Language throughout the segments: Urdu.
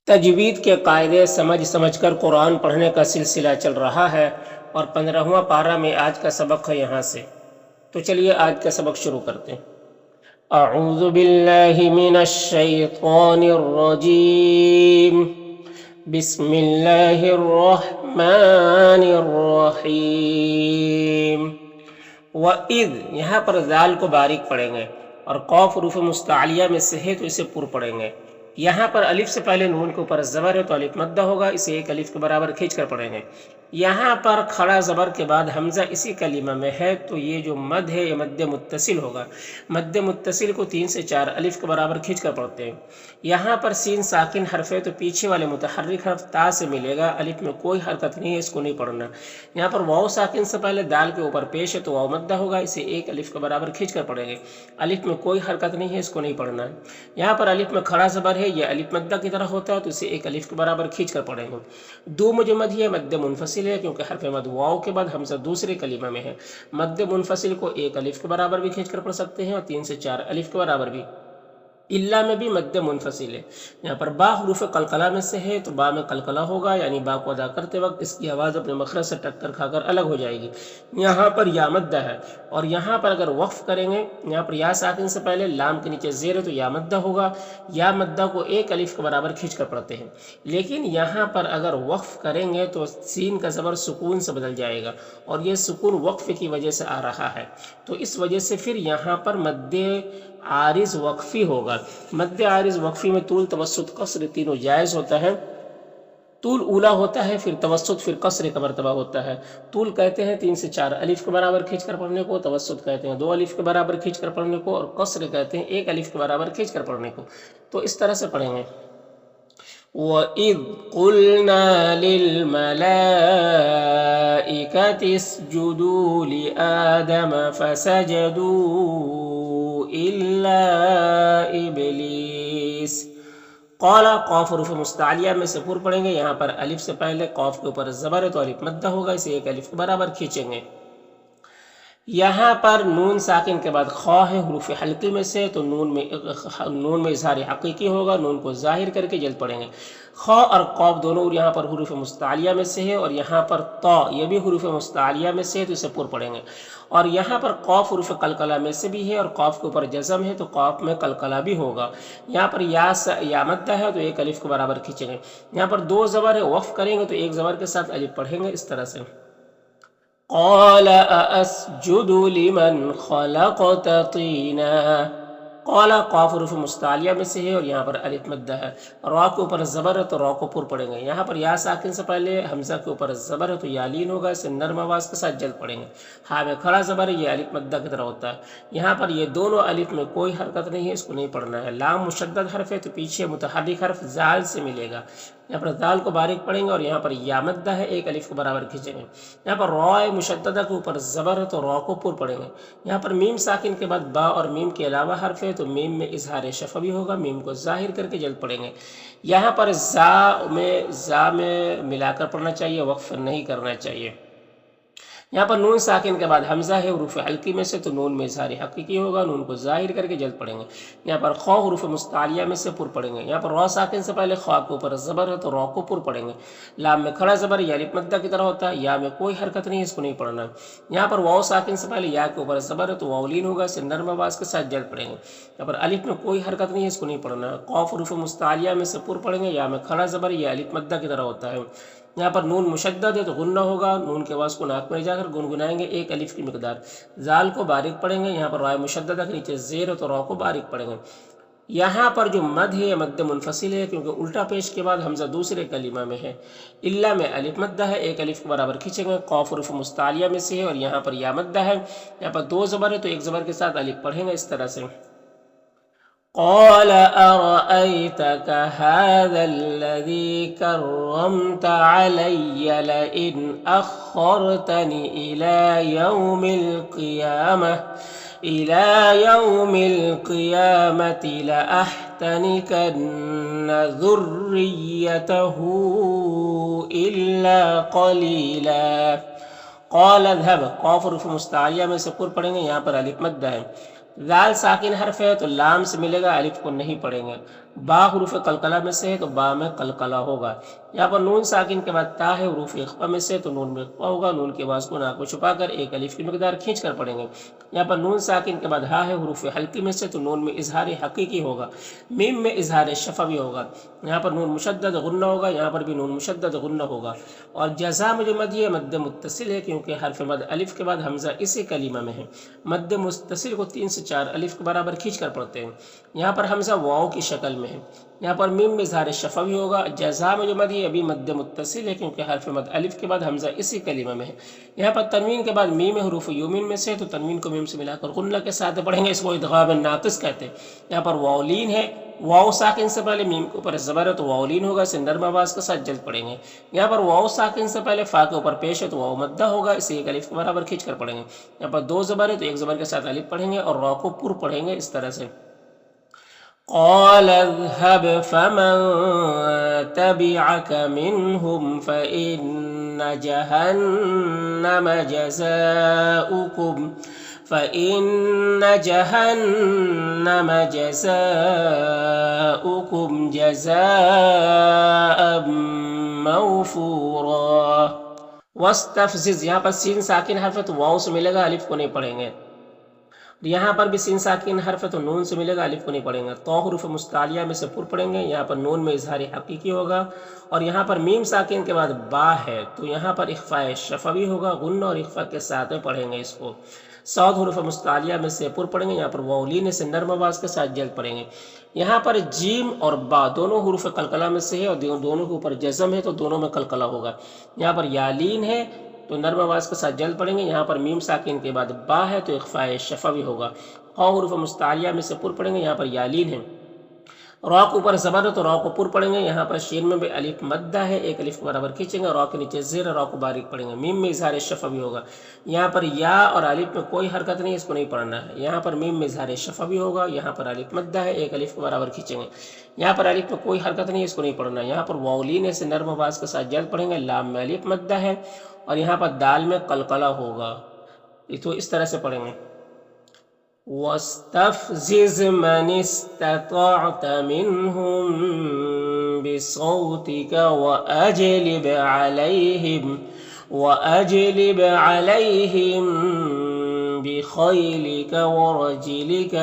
تجوید کے قاعدے سمجھ کر قرآن پڑھنے کا سلسلہ چل رہا ہے اور 15واں پارہ میں آج کا سبق ہے یہاں سے۔ تو چلیے آج کا سبق شروع کرتے ہیں۔ اعوذ باللہ من الشیطان الرجیم، بسم اللہ الرحمن الرحیم۔ وَإِذْ یہاں پر ذال کو باریک پڑھیں گے اور قاف حروف مستعلیہ میں سے ہے تو اسے پر پڑھیں گے۔ یہاں پر الف سے پہلے نون کے اوپر زبر ہے تو الف مدہ ہوگا، اسے ایک الف کے برابر کھینچ کر پڑھیں گے۔ یہاں پر کھڑا زبر کے بعد حمزہ اسی کلمہ میں ہے تو یہ جو مد ہے یہ مد متصل ہوگا۔ مد متصل کو 3 سے 4 الف کے برابر کھینچ کر پڑھتے ہیں۔ یہاں پر سین ساکن حرف ہے تو پیچھے والے متحرک حرف تا سے ملے گا، الف میں کوئی حرکت نہیں ہے، اس کو نہیں پڑھنا۔ یہاں پر واو ساکن سے پہلے دال کے اوپر پیش ہے تو واو مدہ ہوگا، اسے ایک الف کے برابر کھینچ کر پڑھیں گے۔ الف میں کوئی حرکت نہیں ہے، اس کو نہیں پڑھنا ہے۔ یہاں پر الف میں کھڑا زبر ہے، یہ الف مدہ کی طرح ہوتا ہے تو اسے ایک الف کے برابر کھینچ کر پڑھیں گے۔ دو جو مد ہے مد منفصل ہے کیونکہ حرف مد واو کے بعد حمزہ دوسرے کلمہ میں ہے۔ مد منفصل کو ایک الف کے برابر بھی کھینچ کر پڑھ سکتے ہیں اور 3 سے 4 الف کے برابر بھی۔ الا میں بھی مد منفصل ہے۔ یہاں پر با حروف قلقلہ میں سے ہے تو با میں قلقلہ ہوگا، یعنی با کو ادا کرتے وقت اس کی آواز اپنے مخرج سے ٹکر کھا کر الگ ہو جائے گی۔ یہاں پر یا مدہ ہے اور یہاں پر اگر وقف کریں گے، یہاں پر یا ساکن سے پہلے لام کے نیچے زیر ہے تو یا مدہ ہوگا۔ یا مدہ کو ایک الف کے برابر کھینچ کر پڑھتے ہیں، لیکن یہاں پر اگر وقف کریں گے تو سین کا زبر سکون سے بدل جائے گا اور یہ سکون وقف کی وجہ سے آ رہا ہے، تو اس وجہ سے پھر یہاں پر مد عارض وقفی ہوگا۔ مد عارض وقفی میں طول توسط قصر تینوں جائز ہوتا ہے۔ طول اولا ہوتا ہے، پھر توسط، پھر قصر کا مرتبہ ہوتا ہے۔ طول کہتے ہیں 3 سے 4 الف کے برابر کھینچ کر پڑھنے کو، توسط کہتے ہیں 2 الف کے برابر کھینچ کر پڑھنے کو، اور قصر کہتے ہیں 1 الف کے برابر کھینچ کر پڑھنے کو۔ تو اس طرح سے پڑھیں گے۔ وَإِذْ قُلْنَا لِلْمَلَائِكَةِ اسْجُدُوا لِآدَمَ فَسَجَدُوا إِلَّا إِبْلِيسَ۔ قال قاف حروف مستعلیہ میں سے پر پڑھیں گے۔ یہاں پر الف سے پہلے قاف کے اوپر زبر ہے تو الف مدہ ہوگا، اسے ایک الف کے برابر کھینچیں گے۔ یہاں پر نون ساکن کے بعد خا ہے حروف حلقی میں سے تو نون میں اظہار حقیقی ہوگا، نون کو ظاہر کر کے جلد پڑھیں گے۔ خا اور قاف دونوں یہاں پر حروف مستعلیہ میں سے ہے اور یہاں پر تا یہ بھی حروف مستعلیہ میں سے ہے تو اسے پر پڑھیں گے۔ اور یہاں پر قاف حروف قلقلہ میں سے بھی ہے اور قاف کے اوپر جزم ہے تو قاف میں قلقلہ بھی ہوگا۔ یہاں پر یا مدہ ہے تو ایک الف کے برابر کھینچیں گے۔ یہاں پر 2 زبر ہے، وقف کریں گے تو ایک زبر کے ساتھ الف پڑھیں گے، اس طرح سے۔ قال أأسجد لمن خلقت طینا۔ قال قاف حروف مستعلیہ میں سے ہے اور یہاں پر الف مدہ ہے، را کے اوپر زبر ہے تو را کو پر پڑھیں گے۔ یہاں پر یا ساکن سے پہلے حمزہ کے اوپر زبر ہے تو یا لین ہوگا، اسے نرم آواز کے ساتھ جلد پڑھیں گے۔ ہاں میں کھڑا زبر ہے، یہ الف مدہ کی طرح ہوتا ہے۔ یہاں پر یہ دونوں الف میں کوئی حرکت نہیں ہے، اس کو نہیں پڑھنا ہے۔ لام مشدد حرف ہے تو پیچھے متحرک حرف زال سے ملے گا، یہاں پر دال کو باریک پڑھیں گے اور یہاں پر یا مدہ ہے، ایک الف کے برابر کھینچیں گے۔ یہاں پر را مشددہ کے اوپر زبر ہے تو را کو پر پڑھیں گے۔ یہاں پر میم ساکن کے بعد با اور میم کے علاوہ حرف ہے تو میم میں اظہار شفوی ہوگا، میم کو ظاہر کر کے جلد پڑھیں گے۔ یہاں پر زا میں ملا کر پڑھنا چاہیے، وقف نہیں کرنا چاہیے۔ یہاں پر نون ساکن کے بعد حمزہ ہے حروف حلقی میں سے تو نون میں اظہار حقیقی ہوگا، نون کو ظاہر کر کے جلد پڑھیں گے۔ یہاں پر خا حروف مستعلیہ میں سے پر پڑھیں گے۔ یہاں پر را ساکن سے پہلے خا کے اوپر زبر ہے تو را کو پر پڑھیں گے۔ لام میں کھڑا زبر یا الف مدہ کی طرح ہوتا ہے، یا میں کوئی حرکت نہیں ہے، اس کو نہیں پڑھنا۔ یہاں پر واو ساکن سے پہلے یا کے اوپر زبر ہے تو واو لین ہوگا، اسے نرم آواز کے ساتھ جلد پڑھیں گے۔ یہاں پر الف میں کوئی حرکت نہیں ہے، اس کو نہیں پڑھنا۔ قاف حروف مستعلیہ میں سے پر پڑھیں گے، یا میں کھڑا زبر یا الف مدہ کی طرح ہوتا ہے۔ یہاں پر نون مشدد ہے تو غنہ ہوگا، نون کے آواز کو ناک میں جا کر گنگنائیں گے، ایک الف کی مقدار۔ زال کو باریک پڑھیں گے، یہاں پر رائے مشددہ کے نیچے زیر ہے تو را کو باریک پڑھیں گے۔ یہاں پر جو مد ہے یہ مد منفصل ہے کیونکہ الٹا پیش کے بعد حمزہ دوسرے کلمہ میں ہے۔ الا میں الف مدہ ہے، ایک الف کے برابر کھینچیں گے۔ قاف حروف مستعلیہ میں سے ہے اور یہاں پر یا مدہ ہے، یہاں پر 2 زبر ہے تو ایک زبر کے ساتھ الف پڑھیں گے، اس طرح سے۔ قال أرأيتك هذا الذي كرمت علي لئن أخرتني إلى يوم القيامة لأحتنكن ذريته إلا قليلا۔ قال اذهب قاف حروف مستعلیہ میں سے پر پڑھیں گے، یہاں پر الف مدہ ہے۔ ذال ساکن حرف ہے تو لام سے ملے گا، الف کو نہیں پڑھیں گے۔ با حروف قلقلہ میں سے ہے تو با میں قلقلہ ہوگا۔ یہاں پر نون ساکن کے بعد تا ہے حروف اخفا میں سے تو نون میں اخفا ہوگا، نون کے آواز کو ناک کو چھپا کر ایک الف کی مقدار کھینچ کر پڑھیں گے۔ یہاں پر نون ساکن کے بعد ہا ہے حروف حلقی میں سے تو نون میں اظہار حقیقی ہوگا، میم میں اظہار شفوی ہوگا۔ یہاں پر نون مشدد غنہ ہوگا، یہاں پر بھی نون مشدد غنہ ہوگا۔ اور جزا میں جو مد ہے مد متصل ہے، کیونکہ حرف مد الف کے بعد حمزہ اسی کلمہ میں ہے۔ مد متصل کو 3 سے 4 الف کے برابر کھینچ کر پڑھتے ہیں۔ یہاں پر حمزہ واو کی شکل میں ہے، یہاں پر میم میں اظہار شفوی ہوگا۔ جزا میں جو مد ہے ابھی مد متصل ہے، کیونکہ حرف مد الف کے بعد حمزہ اسی کلمہ میں ہے۔ یہاں پر تنوین کے بعد میم حروف یومین میں سے تو تنوین کو میم سے ملا کر غنہ کے ساتھ پڑھیں گے، اس کو ادغام ناقص کہتے ہیں۔ یہاں پر واولین ہے، واو ساکن سے پہلے میم کے اوپر زبر ہے تو واولین ہوگا، اسے نرم آواز کے ساتھ جلد پڑھیں گے۔ یہاں پر واو ساکن سے پہلے فا کے اوپر پیش ہے تو واو مدہ ہوگا، اسے ایک الف کے برابر کھینچ کر پڑھیں گے۔ یہاں پر 2 زبر ہے تو ایک زبر کے ساتھ الف پڑھیں گے اور را کو پر پڑھیں گے اس طرح سے۔ قال اذهب فمن تبعك منهم فإن جهنم جزاؤكم جزاء موفورا۔ واستفزز، یہاں پر سین ساکن حرف ہے تو واو سے ملے گا، الف کو نہیں پڑھیں گے۔ یہاں پر بھی سین ساکن حرف ہے تو نون سے ملے گا، الف کو نہیں پڑھیں گے۔ تو حروف مستعلیہ میں سے پر پڑھیں گے، یہاں پر نون میں اظہار حقیقی ہوگا۔ اور یہاں پر میم ساکن کے بعد با ہے تو یہاں پر اخفاء شفوی ہوگا، غنہ اور اخفاء کے ساتھ میں پڑھیں گے اس کو۔ صاد حروف مستعلیہ میں سے پر پڑھیں گے، یہاں پر واولین سے نرم آواز کے ساتھ جلد پڑھیں گے۔ یہاں پر جیم اور با دونوں حروف قلقلہ میں سے ہے اور دونوں کے اوپر جزم ہے تو دونوں میں قلقلہ ہوگا۔ یہاں پر یالین ہے تو نرم آواز کے ساتھ جلد پڑھیں گے، یہاں پر میم ساکن کے بعد با ہے تو اخفاء شفوی ہوگا۔ قاف حروف مستعلیہ میں سے پر پڑھیں گے، یہاں پر یالین ہے۔ را کے اوپر زبر ہے تو را کو پر پڑھیں گے، یہاں پر شین میں بھی الف مدہ ہے، ایک الف کے برابر کھینچیں گے، را کے نیچے زیر، را کو باریک پڑھیں گے۔ میم میں اظہار شفوی ہوگا، یہاں پر یا اور الف میں کوئی حرکت نہیں، اس کو نہیں پڑھنا ہے۔ یہاں پر میم میں اظہار شفوی ہوگا، یہاں پر الف مدہ ہے، ایک الف کے برابر کھینچیں گے۔ یہاں پر الف میں کوئی حرکت نہیں، اس کو نہیں پڑھنا ہے۔ یہاں پر واولین سے نرم آواز کے ساتھ جلد پڑھیں گے، لام میں الف مدہ ہے اور یہاں پر دال میں قلقلہ ہوگا، تو اس طرح سے پڑھیں گے۔ وَاسْتَفْزِزْ مَنِ اسْتَطَعْتَ مِنْهُمْ بِصَوْتِكَ وَأَجْلِبْ عَلَيْهِمْ بِخَيْلِكَ وَرَجِلِكَ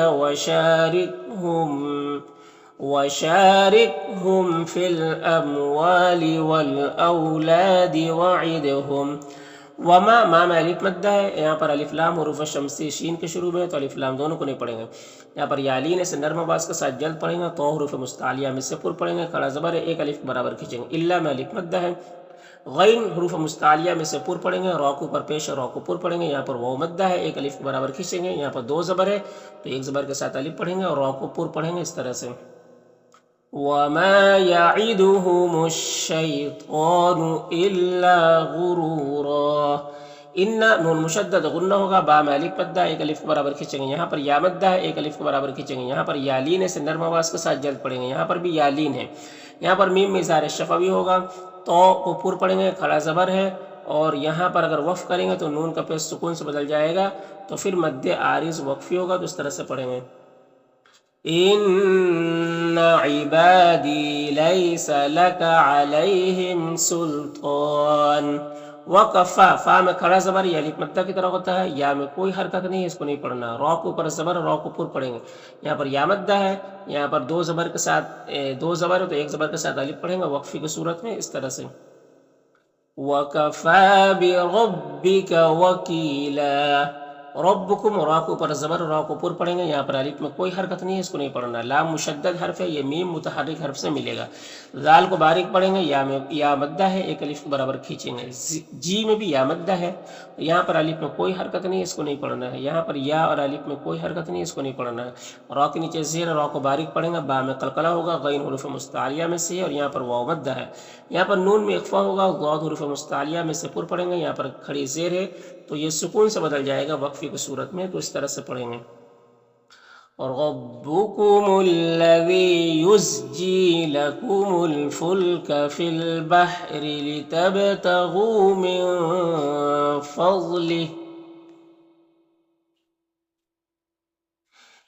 وَشَارِكْهُمْ فِي الْأَمْوَالِ وَالْأَوْلَادِ وَعِدْهُمْ۔ وما ما میں الف مدہ ہے، یہاں پر الف لام حروف شمسی شین کے شروع میں تو الف لام دونوں کو نہیں پڑھیں گے۔ یہاں پر یالین سے نرم آواز کے ساتھ جلد پڑھیں گے، تو حروف مستعلیہ میں سے پر پڑھیں گے، کھڑا زبر ہے، ایک الف برابر کھینچیں گے۔ الا میں الف مدہ ہے۔ غین حروف مستعلیہ میں سے پر پڑھیں گے، را کو اوپر پیش ہے، را کو پر پڑھیں گے، یہاں پر واو مدہ ہے، ایک الف برابر کھینچیں گے، یہاں پر 2 زبر ہے تو ایک زبر کے ساتھ الف پڑھیں گے اور را کو پر پڑھیں گے اس طرح سے۔ وَمَا يَعِدُهُمُ الشَّيْطَانُ إِلَّا غُرُورًا۔ ان نون مشدد غنہ ہوگا، با میں الف مدہ ہے، ایک الف کے برابر کھینچیں گے، یہاں پر یا مدہ ہے، ایک الف کے برابر کھینچیں گے، یہاں پر یالین سے نرم آواز کے ساتھ جلد پڑھیں گے، یہاں پر بھی یالین ہے۔ یہاں پر میم میں اظہار شفوی ہوگا، تو کو پر پڑھیں گے، کھڑا زبر ہے، اور یہاں پر اگر وقف کریں گے تو نون کا پیش سکون سے بدل جائے گا تو پھر مد عارض وقفی ہوگا، تو اس طرح سے پڑھیں گے۔ ان عبادی لیس لک علیہم سلطان۔ وقفا، فا میں کھڑا زبر یا الف مدہ کی طرح ہوتا ہے، یا میں کوئی حرکت نہیں ہے، اس کو نہیں پڑھنا۔ را کو اوپر زبر، را کو پر پڑھیں گے، یہاں پر یا مدہ ہے، یہاں پر 2 زبر کے ساتھ 2 زبر ہے تو ایک زبر کے ساتھ الف پڑھیں گے وقفی کی صورت میں اس طرح سے۔ وَكَفَى بِرَبِّكَ وَكِيلًا۔ ربکم، را کو اوپر زبر، را کو پر پڑھیں گے، یہاں پر الف میں کوئی حرکت نہیں ہے، اس کو نہیں پڑھنا۔ لام مشدد حرف ہے، یہ میم متحرک حرف سے ملے گا۔ ذال کو باریک پڑھیں گے، یا میں یا مدہ ہے، ایک الف کے برابر کھینچیں گے۔ جی میں بھی یا مدہ ہے، یہاں پر الف میں کوئی حرکت نہیں ہے، اس کو نہیں پڑھنا ہے۔ یہاں پر یا اور الف میں کوئی حرکت نہیں ہے، اس کو نہیں پڑھنا ہے۔ را کے نیچے زیر، را کو باریک پڑھیں گے، با میں قلقلہ ہوگا، غین حروف مستعلیہ میں سے ہے اور یہاں پر واو مدہ ہے۔ یہاں پر نون میں اخفا ہوگا، ضاد حروف مستعلیہ میں سے پر پڑھیں گے، یہاں پر کھڑی زیر ہے تو یہ سکون سے بدل جائے گا وقفی کی صورت میں، تو اس طرح سے پڑھیں گے۔ ربکم الذی یزجی لکم الفلک فی البحر لتبتغوا من فضلہ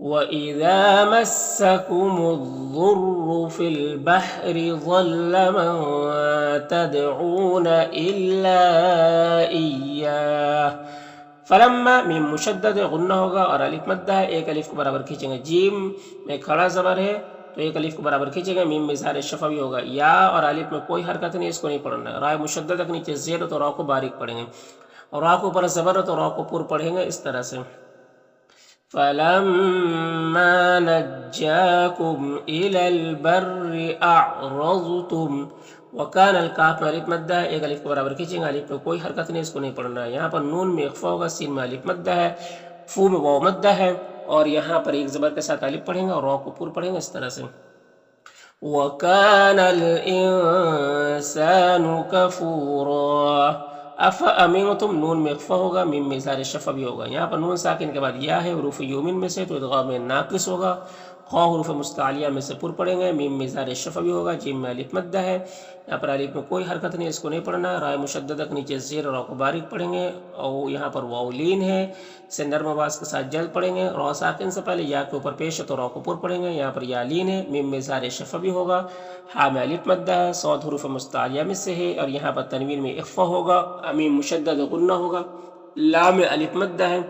وَإِذَا مَسَّكُمُ الضُّرُّ فِي الْبَحْرِ ضَلَّ مَن تَدْعُونَ إِلَّا إِيَّاهُ، فلما میم مشدد غنہ ہوگا اور الف مدہ ہے، ایک الف کو برابر کھینچیں گے، جیم میں کھڑا زبر ہے تو ایک الف کو برابر کھینچیں گے، میم میں اظہار شفوی ہوگا، یا اور الف میں کوئی حرکت نہیں، اس کو نہیں پڑھنا۔ رائے مشدد کے نیچے زیر تو را کو باریک پڑھیں گے، اور را کو اوپر زبر تو را کو پر پڑھیں گے اس طرح سے۔ فَلَمَّا نَجَّاكُمْ إِلَى الْبَرِّ أَعْرَضْتُمْ، وَكَانَ الْكَافُ میں الف مدہ ہے، ایک الف کو برابر کھینچیں گے، الف میں کوئی حرکت نہیں، اس کو نہیں پڑھنا ہے۔ یہاں پر نون میں اخفا ہوگا، سین میں الف مدہ ہے، فو میں واو مدہ ہے، اور یہاں پر ایک زبر کے ساتھ الف پڑھیں گے اور را کو پر پڑھیں گے اس طرح سے۔ وَكَانَ الْإِنسَانُ كَفُورًا، افأمنتم، نون میں اخفا ہوگا، میم میں اظہار شفا بھی ہوگا، یہاں پر نون ساکن کے بعد یا ہے، حروف یومن میں سے تو ادغام میں ناقص ہوگا، خا حروف مستعلیہ میں سے پر پڑھیں گے، میم میں اظہار شفا بھی ہوگا، جیم میں الف مدہ ہے، یہاں پر الف میں کوئی حرکت نہیں، اس کو نہیں پڑھنا۔ رائے مشددہ کے نیچے زیر را کو باریک پڑھیں گے، اور یہاں پر واو لین ہے، سے نرم آواز کے ساتھ جلد پڑھیں گے، را ساکن سے پہلے یا کے اوپر پیش ہے تو را کو پر پڑھیں گے، یہاں پر یا لین ہے، میم میں اظہار شفا بھی ہوگا، ہا میں الف مدہ ہے، صاد حروف مستعلیہ میں سے ہے، اور یہاں پر تنوین میں اخفا ہوگا، میم مشدد غنہ ہوگا، لا میں الف مدہ ہے،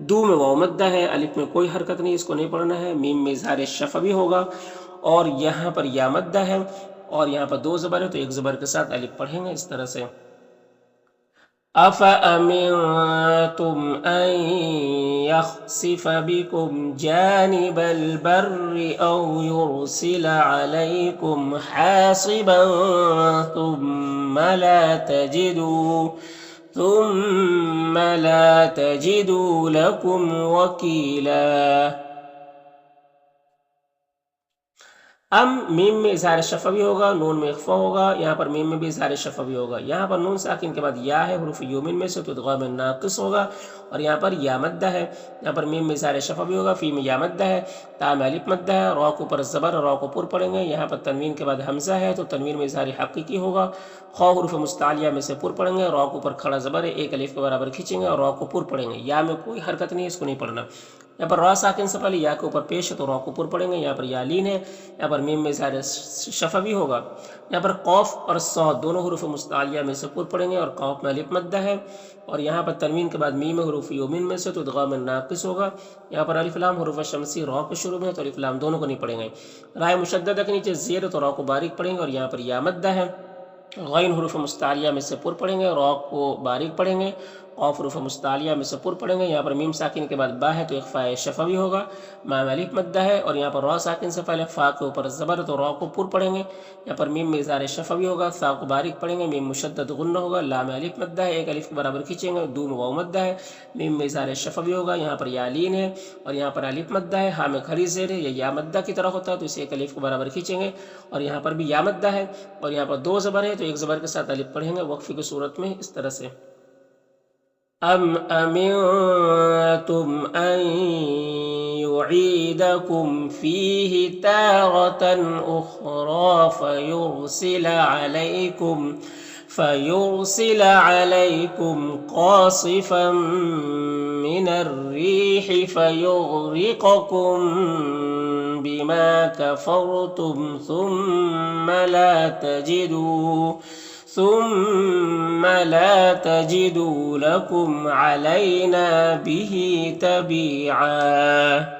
دو میں واو مدہ ہے، الف میں کوئی حرکت نہیں، اس کو نہیں پڑھنا ہے، میم میں اظہار شفا بھی ہوگا، اور یہاں پر یا مدہ ہے، اور یہاں پر دو زبر ہے تو ایک زبر کے ساتھ الف پڑھیں گے اس طرح سے۔ أَفَأَمِنْتُمْ أَنْ يَخْسِفَ بِكُمْ جَانِبَ الْبَرِّ أَوْ يُرْسِلَ عَلَيْكُمْ حَاصِبًا ثُمَّ لَا تَجِدُوا لَكُمْ وَكِيلًا۔ ام میم میں اظہار شفا بھی ہوگا، نون میں اخفا ہوگا، یہاں پر میم میں بھی اظہار شفا بھی ہوگا، یہاں پر نون ساکن کے بعد یا ہے، حروف یومن میں سے تو ادغام میں ناقص ہوگا، اور یہاں پر یا مدہ ہے، یہاں پر میم میں اظہار شفا بھی ہوگا، فی میں یا مدہ ہے، تا میں الف مدہ ہے، را کو پر زبر، را کو پر پڑھیں گے، یہاں پر تنوین کے بعد حمزہ ہے تو تنوین میں اظہار حقیقی ہوگا، خا حروف مستعلیہ میں سے پر پڑھیں گے، را کو پر کھڑا زبر ہے، ایک الف کے برابر کھینچیں گے اور را کو پر پڑھیں گے، یا میں کوئی حرکت نہیں، اس کو نہیں پڑھنا۔ یہاں پر را ساکن سے پہلے یا کے اوپر پیش ہے تو را کو پر پڑھیں گے، یہاں پر یا لین ہے، یہاں پر میم میں اظہار شفا بھی ہوگا، یہاں پر قوف اور صاد دونوں حروف مستعلیہ میں سے پر پڑھیں گے، اور قوف میں الف مدہ ہے، اور یہاں پر تنوین کے بعد میم حروف یومن میں سے تو ادغام میں ناقص ہوگا، یہاں پر الف لام حروف شمسی را کے شروع میں تو الف لام دونوں کو نہیں پڑھیں گے۔ رائے مشددہ کے نیچے زیر تو را کو باریک پڑھیں گے، اور یہاں پر یا مدہ ہے، غین حروف مستعلیہ میں سے پر پڑھیں گے، را کو باریک پڑھیں گے، قاف حروف مستعلیہ میں سے پر پڑھیں گے، یہاں پر میم ساکن کے بعد با ہے تو اخفاء شفا بھی ہوگا، ما میں الف مدہ ہے، اور یہاں پر را ساکن سے پہلے فا کے اوپر زبر تو را کو پر پڑھیں گے، یہاں پر میم میں اظہار شفا بھی ہوگا، سا کو باریک پڑھیں گے، میم مشدد غنہ ہوگا، لا میں الف مدہ ہے، ایک الف کے برابر کھینچیں گے، دو میں واو مدہ ہے، میم میں اظہار شفا بھی ہوگا، یہاں پر یا لین ہے، اور یہاں پر الف مدہ ہے، ہا میں کھڑی زیر ہے، یا مدہ کی طرح ہوتا ہے تو اسے ایک الف کے برابر کھینچیں گے، اور یہاں پر بھی یا مدہ ہے، اور یہاں پر دو زبر ہے تو ایک زبر کے ساتھ الف پڑھیں گے وقفی کی صورت میں اس طرح سے۔ ام امنتم ان يعيدكم فيه تارة اخرى فيرسل عليكم قاصفا من الريح فيغرقكم بما كفرتم ثم لا تجدوا لكم علينا به تبيعا۔